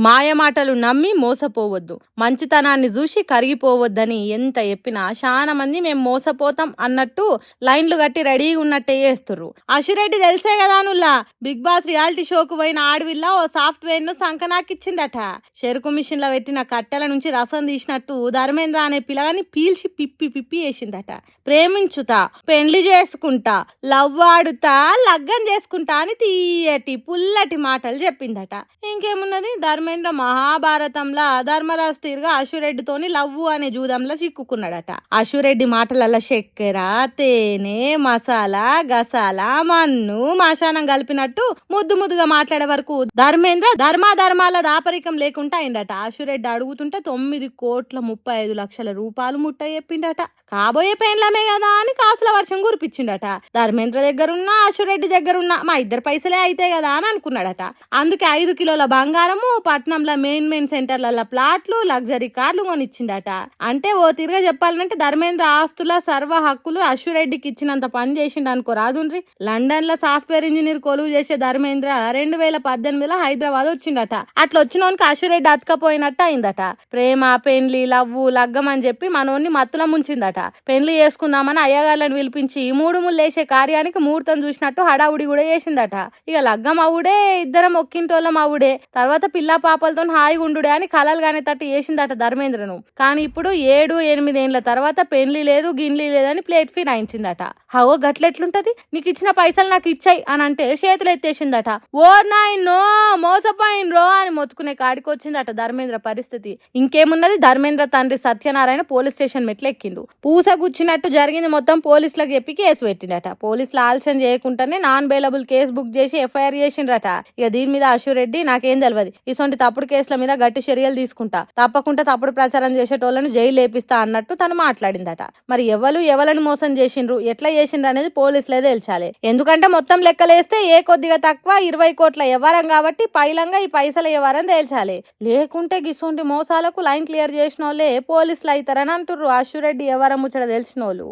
మాయమాటలు నమ్మి మోసపోవద్దు, మంచితనాన్ని చూసి కరిగిపోవద్దని ఎంత చెప్పినా చాలా మంది మేము మోసపోతాం అన్నట్టు లైన్లు కట్టి రెడీగా ఉన్నట్టే చేస్తుర్రు. అశురెడ్డి తెలిసే కదా నుల్లా బిగ్ బాస్ రియాలిటీ షోకు పోయిన ఆడవిల్ల ఓ సాఫ్ట్వేర్ ను సంకనాకిచ్చిందట. చెరుకు మిషన్ లో పెట్టిన కట్టెల నుంచి రసం తీసినట్టు ధర్మేంద్ర అనే పిల్లగాని పీల్చి పిప్పి పిప్పి వేసిందట. ప్రేమించుతా, పెండ్లి చేసుకుంటా, లవ్ ఆడుతా, లగ్గం చేసుకుంటా అని తీయటి పుల్లటి మాటలు చెప్పిందట. ఇంకేమున్నది, ధర్మేంద్ర మహాభారతంలో ధర్మరాజు తీరుగా అశురెడ్డితోని లవ్వు అనే జూదంలో చిక్కుకున్నాడట. అశురెడ్డి మాటలల్లో చక్కెర, తేనె, మసాలా, గసాలా, మన్ను, మశానం కలిపినట్టు ముద్దు ముద్దుగా మాట్లాడే వరకు ధర్మేంద్ర ధర్మాధర్మాల దాపరికం లేకుండా అయిందట. అశురెడ్డి అడుగుతుంటే 9,35,00,000 రూపాయలు ముట్ట చెప్పిండట. కాబోయే పెండ్లమే కదా అని కాసుల వర్షం కురిపించిండట. ధర్మేంద్ర దగ్గరున్నా అశురెడ్డి దగ్గరున్నా మా ఇద్దరు పైసలే అయితే కదా అని అనుకున్నాడట. అందుకే 5 కిలోల బంగారము, పట్నంలో మెయిన్ సెంటర్ల ప్లాట్లు, లగ్జరీ కార్లు కొనిచ్చిండట. అంటే ఓ తిరిగా చెప్పాలంటే ధర్మేంద్ర ఆస్తుల సర్వ హక్కులు అశురెడ్డికి ఇచ్చినంత పని చేసిండు అనుకో రాదుండ్రి. లండన్ లో సాఫ్ట్వేర్ ఇంజనీర్ కొలువు చేసే ధర్మేంద్ర 2018లో హైదరాబాద్ వచ్చిండట. అట్లా వచ్చినోనికి అశురెడ్డి అతకపోయినట్టు అయిందట. ప్రేమ, పెండ్లి, లవ్వు, లగ్గం అని చెప్పి మనోన్ని మత్తుల ముంచిందట. పెండ్లి చేసుకుందామని అయ్యగారులను పిలిపించి 3 ముళ్ళేసే కార్యానికి ముహూర్తం చూసినట్టు హడావుడి కూడా చేసిందట. ఇక లగ్గం అవుడే, ఇద్దరం ఒక్కింటోళ్ళం అవుడే, తర్వాత పిల్ల పాపలతో హాయిగా ఉండుడే అని కలలు గానే తట్టు చేసిందట ధర్మేంద్రను. కానీ ఇప్పుడు 7-8 ఏళ్ల తర్వాత పెండ్లి లేదు, గిన్లీ లేదని ప్లేట్ ఫీ రాయించిందట. హవో గట్లెట్లుంటది, నీకు ఇచ్చిన పైసలు నాకు ఇచ్చాయి అని అంటే చేతులు ఎత్తేసిందట. ఓ నాయనో మోసపోయినరో అని మొత్తుకునే కాడికి వచ్చిందట ధర్మేంద్ర పరిస్థితి. ఇంకేమున్నది, ధర్మేంద్ర తండ్రి సత్యనారాయణ పోలీస్ స్టేషన్ మెట్లెక్కిండు. పూసగుచ్చినట్టు జరిగింది మొత్తం పోలీసులకు చెప్పి కేసు పెట్టిండట. పోలీసులు ఆలస్యం చేయకుండానే నాన్ బెయిలబుల్ కేసు బుక్ చేసి ఎఫ్ఐఆర్ చేసిండ్రట. ఇక దీని మీద అశురెడ్డి నాకేం తెలియదు, ఇసొంటి తప్పుడు కేసుల మీద గట్టి చర్యలు తీసుకుంటా, తప్పకుండా తప్పుడు ప్రచారం చేసేటోళ్ళను జైలు లేపిస్తా అన్నట్టు తను మాట్లాడిందట. మరి ఎవరిని మోసం చేసిండ్రు, ఎట్లా చేసిండ్రు అనేది పోలీసులే తేల్చాలి. ఎందుకంటే మొత్తం లెక్కలేస్తే ఏ కొద్దిగా తక్కువ 20 కోట్ల వ్యవహారం కాబట్టి పైలంగా ఈ పైసల వ్యవహారం తేల్చాలి. లేకుంటే గిసొంటి మోసాలకు లైన్ క్లియర్ చేసిన వాళ్ళే పోలీసులు అవుతారని అంటుర్రు అశురెడ్డి వ్యవహారం ముచ్చట తెలిసిన వాళ్ళు.